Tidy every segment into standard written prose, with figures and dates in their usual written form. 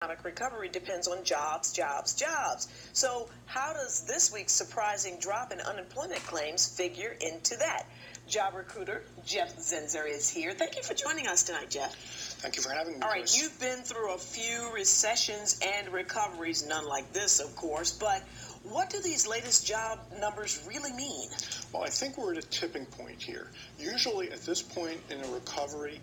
economic recovery depends on jobs, jobs, jobs. So how does this week's surprising drop in unemployment claims figure into that? Job recruiter Jeff Zinser is here. Thank you for joining us tonight, Jeff. Thank you for having me, All right, Chris. you've been through a few recessions and recoveries, none like this, of course, but what do these latest job numbers really mean? Well, I think we're at a tipping point here. Usually at this point in a recovery,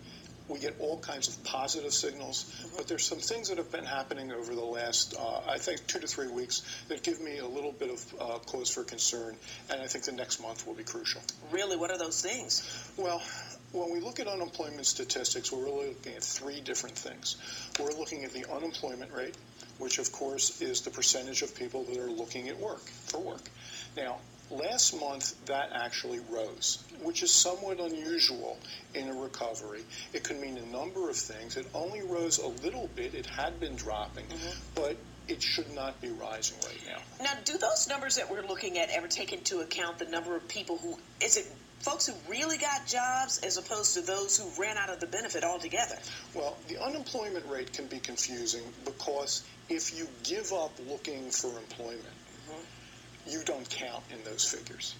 we get all kinds of positive signals, but there's some things that have been happening over the last, I think, 2 to 3 weeks that give me a little bit of cause for concern, and I think the next month will be crucial. Really? What are those things? Well, when we look at unemployment statistics, we're really looking at 3 different things. We're looking at the unemployment rate, which of course is the percentage of people that are looking at work, for work. Now, last month, that actually rose, which is somewhat unusual in a recovery. It could mean a number of things. It only rose a little bit. It had been dropping, but it should not be rising right now. Now, do those numbers that we're looking at ever take into account the number of people who, is it folks who really got jobs as opposed to those who ran out of the benefit altogether? Well, the unemployment rate can be confusing because if you give up looking for employment, you don't count in those figures.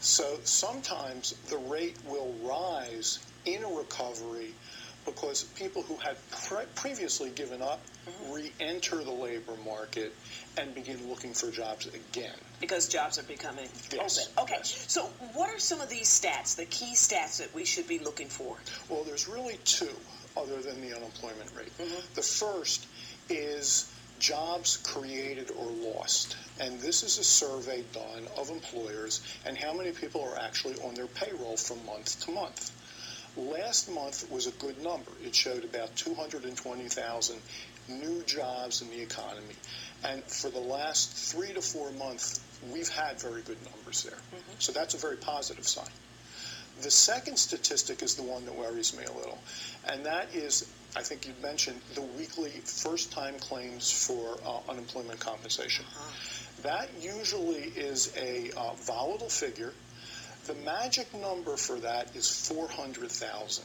So sometimes the rate will rise in a recovery because people who had previously given up re-enter the labor market and begin looking for jobs again. Because jobs are becoming Yes. open. Okay, Yes. so what are some of these stats, the key stats that we should be looking for? Well, there's really 2 other than the unemployment rate. The first is jobs created or lost. And this is a survey done of employers and how many people are actually on their payroll from month to month. Last month was a good number. It showed about 220,000 new jobs in the economy. And for the last 3 to 4 months, we've had very good numbers there. So that's a very positive sign. The second statistic is the one that worries me a little, and that is, I think you mentioned, the weekly first-time claims for unemployment compensation. That usually is a volatile figure. The magic number for that is 400,000.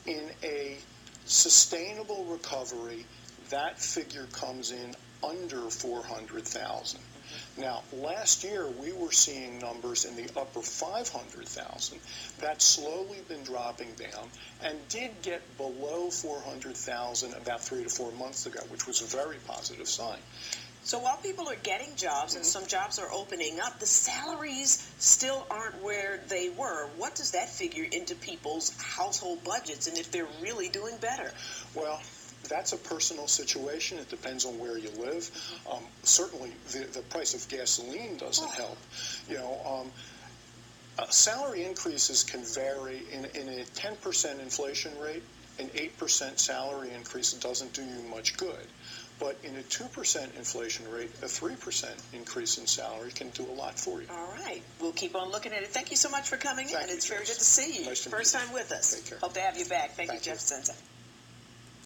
In a sustainable recovery, that figure comes in under 400,000. Now, last year, we were seeing numbers in the upper 500,000. That's slowly been dropping down and did get below 400,000 about 3 to 4 months ago, which was a very positive sign. So while people are getting jobs and some jobs are opening up, the salaries still aren't where they were. What does that figure into people's household budgets and if they're really doing better? Well, that's a personal situation. It depends on where you live. Certainly, the price of gasoline doesn't help. You know, salary increases can vary. In a 10% inflation rate, an 8% salary increase doesn't do you much good. But in a 2% inflation rate, a 3% increase in salary can do a lot for you. All right. We'll keep on looking at it. Thank you so much for coming in. Thank you, It's very Jess. good to see you. Nice to meet First you. time with us. Take care. Hope to have you back. Thank you, Thank you. Jeff Zinser.